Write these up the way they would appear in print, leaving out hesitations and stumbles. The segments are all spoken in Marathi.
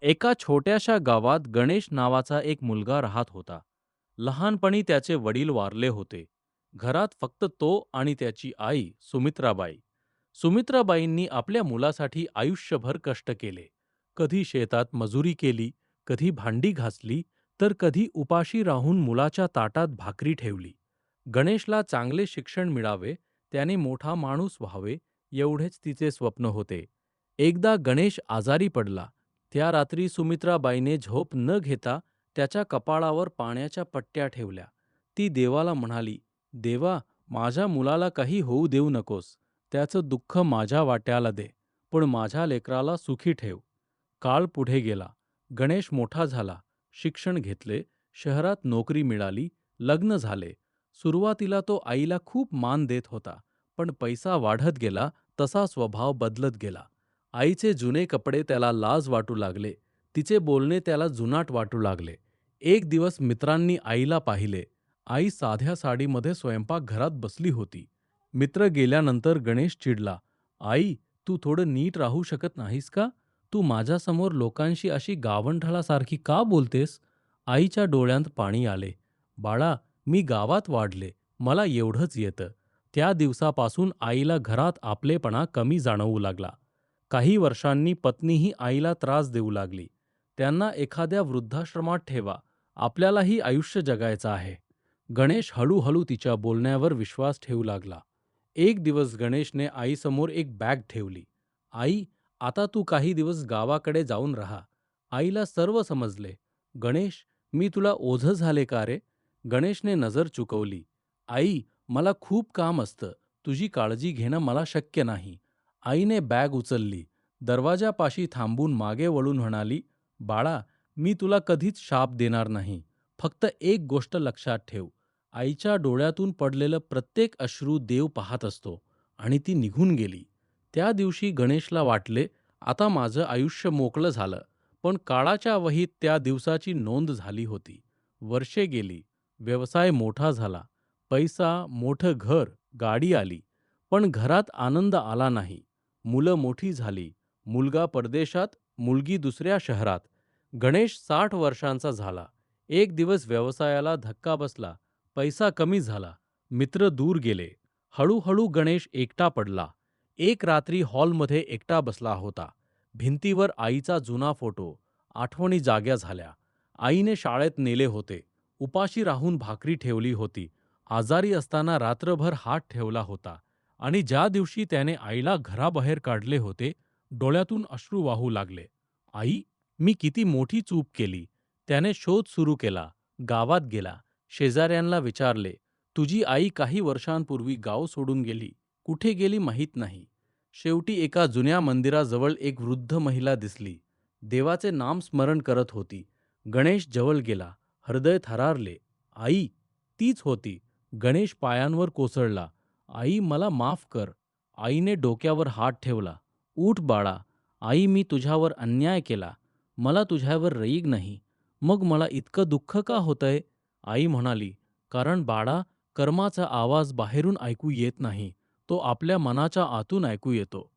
एका छोट्याशा गावात गणेश नावाचा एक मुलगा राहत होता. लहानपणी त्याचे वडील वारले होते. घरात फक्त तो आणि त्याची आई सुमित्राबाई. सुमित्राबाईंनी आपल्या मुलासाठी आयुष्यभर कष्ट केले. कधी शेतात मजुरी केली, कधी भांडी घासली, तर कधी उपाशी राहून मुलाच्या ताटात भाकरी ठेवली. गणेशला चांगले शिक्षण मिळावे, त्याने मोठा माणूस व्हावे, एवढेच तिचे स्वप्न होते. एकदा गणेश आजारी पडला. त्या रात्री सुमित्राबाईने झोप न घेता त्याच्या कपाळावर पाण्याच्या पट्ट्या ठेवल्या. ती देवाला म्हणाली, "देवा, माझ्या मुलाला काही होऊ देऊ नकोस. त्याचं दुःख माझ्या वाट्याला दे, पण माझ्या लेकराला सुखी ठेव." काळ पुढे गेला. गणेश मोठा झाला. शिक्षण घेतले, शहरात नोकरी मिळाली, लग्न झाले. सुरुवातीला तो आईला खूप मान देत होता, पण पैसा वाढत गेला तसा स्वभाव बदलत गेला. आईचे जुने कपडे त्याला लाज वाटू लागले. तिचे बोलणे त्याला जुनाट वाटू लागले. एक दिवस मित्रांनी आईला पाहिले. आई साध्या साडीमध्ये स्वयंपाकघरात बसली होती. मित्र गेल्यानंतर गणेश चिडला. "आई, तू थोडं नीट राहू शकत नाहीस का? तू माझ्यासमोर लोकांशी अशी गावंढळासारखी का बोलतेस?" आईच्या डोळ्यांत पाणी आले. "बाळा, मी गावात वाढले. मला एवढंच येतं." त्या दिवसापासून आईला घरात आपलेपणा कमी जाणवू लागला. काही वर्षांनी पत्नीही आईला त्रास देऊ लागली. "त्यांना एखाद्या वृद्धाश्रमात ठेवा. आपल्यालाही आयुष्य जगायचं आहे." गणेश हळूहळू तिच्या बोलण्यावर विश्वास ठेवू लागला. एक दिवस गणेशने आईसमोर एक बॅग ठेवली. "आई, आता तू काही दिवस गावाकडे जाऊन राहा." आईला सर्व समजले. "गणेश, मी तुला ओझं झाले का रे?" गणेशने नजर चुकवली. "आई, मला खूप काम असतं. तुझी काळजी घेणं मला शक्य नाही." आईने बॅग उचलली. दरवाजापाशी थांबून मागे वळून म्हणाली, "बाळा, मी तुला कधीच शाप देणार नाही. फक्त एक गोष्ट लक्षात ठेव. आईच्या डोळ्यातून पडलेलं प्रत्येक अश्रू देव पाहत असतो." आणि ती निघून गेली. त्या दिवशी गणेशला वाटले, आता माझं आयुष्य मोकळं झालं. पण काळाच्या वहीत त्या दिवसाची नोंद झाली होती. वर्षे गेली. व्यवसाय मोठा झाला. पैसा, मोठं घर, गाडी आली. पण घरात आनंद आला नाही. मुलं मोठी झाली. मुलगा परदेशात, मुलगी दुसऱ्या शहरात. गणेश 60 वर्षांचा झाला. एक दिवस व्यवसायाला धक्का बसला. पैसा कमी झाला. मित्र दूर गेले. हळूहळू गणेश एकटा पडला. एक रात्री हॉलमध्ये एकटा बसला होता. भिंतीवर आईचा जुना फोटो. आठवणी जाग्या झाल्या. आईने शाळेत नेले होते. उपाशी राहून भाकरी ठेवली होती. आजारी असताना रात्रभर हात ठेवला होता. आणि ज्या दिवशी त्याने आईला घराबाहेर काढले होते, डोळ्यातून अश्रू वाहू लागले. "आई, मी किती मोठी चूक केली." त्याने शोध सुरू केला. गावात गेला. शेजाऱ्यांना विचारले, "तुझी आई काही वर्षांपूर्वी गाव सोडून गेली. कुठे गेली माहीत नाही." शेवटी एका जुन्या मंदिराजवळ एक वृद्ध महिला दिसली. देवाचे नाम स्मरण करत होती. गणेश जवळ गेला. हृदय थरारले. "आई." तीच होती. गणेश पायांवर कोसळला. "आई, मला माफ कर." आईने डोक्यावर हात ठेवला. "उठ बाळा. आई, मी तुझ्यावर अन्याय केला. मला तुझ्यावर राग नाही. मग मला इतकं दुःख का होतंय?" आई म्हणाली, "कारण बाळा, कर्माचा आवाज बाहेरून ऐकू येत नाही. तो आपल्या मनाच्या आतून ऐकू येतो."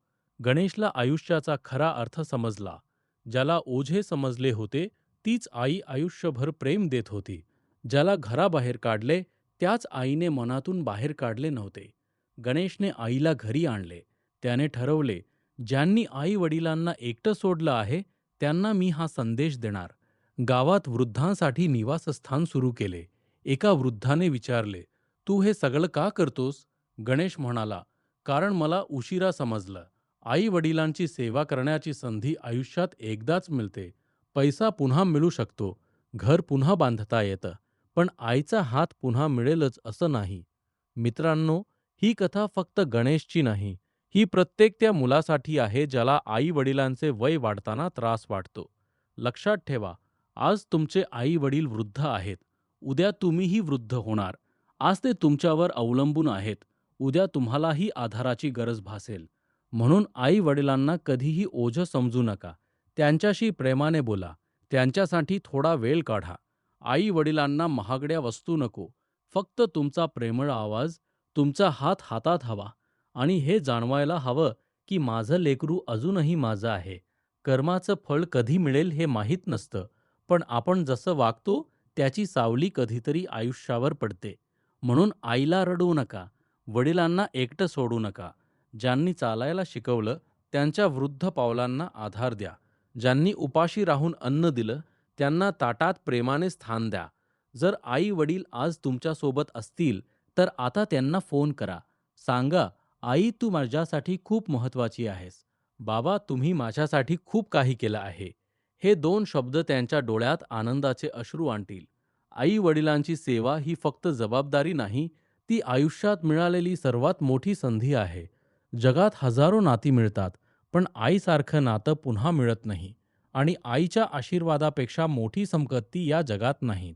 गणेशला आयुष्याचा खरा अर्थ समजला. ज्याला ओझे समजले होते, तीच आई आयुष्यभर प्रेम देत होती. ज्याला घराबाहेर काढले, त्याच आईने मनातून बाहेर काढले नव्हते. गणेशने आईला घरी आणले. त्याने ठरवले, ज्यांनी आई-वडिलांना एकटं सोडलं आहे, त्यांना मी हा संदेश देणार. गावात वृद्धांसाठी निवासस्थान सुरू केले. एका वृद्धाने विचारले, "तू हे सगळं का करतोस?" गणेश म्हणाला, "कारण मला उशिरा समजलं. आई-वडिलांची सेवा करण्याची संधी आयुष्यात एकदाच मिळते. पैसा पुन्हा मिळू शकतो, घर पुन्हा बांधता येतं, पण आईचा हात पुन्हा मिळेलच असं नाही." मित्रांनो, ही कथा फक्त गणेशची नाही. ही प्रत्येक त्या मुलासाठी आहे ज्याला आई-वडिलांचे वय वाढताना त्रास वाटतो. लक्षात ठेवा, आज तुमचे आई-वडील वृद्ध आहेत. उद्या तुम्हीही वृद्ध होणार. आज ते तुमच्यावर अवलंबून आहेत. उद्या तुम्हालाही आधाराची गरज भासेल. म्हणून आई-वडिलांना कधीही ओझं समजू नका. त्यांच्याशी प्रेमाने बोला. त्यांच्यासाठी थोडा वेळ काढा. आई-वडिलांना महागड्या वस्तू नको. फक्त तुमचा प्रेमळ आवाज, तुमचा हात हातात हवा आणि हे जाणवायला हवं की माझं लेकरू अजूनही माझं आहे. कर्माचं फळ कधी मिळेल हे माहीत नसतं, पण आपण जसं वागतो त्याची सावली कधीतरी आयुष्यावर पडते. म्हणून आईला रडवू नका, वडिलांना एकटं सोडू नका. ज्यांनी चालायला शिकवलं त्यांच्या वृद्ध पावलांना आधार द्या. ज्यांनी उपाशी राहून अन्न दिलं त्यांना ताटात प्रेमाने स्थान द्या. जर आई-वडील आज तुमच्यासोबत असतील, तर आता त्यांना फोन करा. सांगा, "आई, तू माझ्यासाठी खूप महत्त्वाची आहेस. बाबा, तुम्ही माझ्यासाठी खूप काही केलं आहे." हे 2 शब्द त्यांच्या डोळ्यात आनंदाचे अश्रू आणतील. आई-वडिलांची सेवा ही फक्त जबाबदारी नाही, ती आयुष्यात मिळालेली सर्वात मोठी संधी आहे. जगात हजारो नाती मिळतात, पण आईसारखं नातं पुन्हा मिळत नाही आणि आईच्या आशीर्वादापेक्षा मोठी संपत्ती या जगात नाही.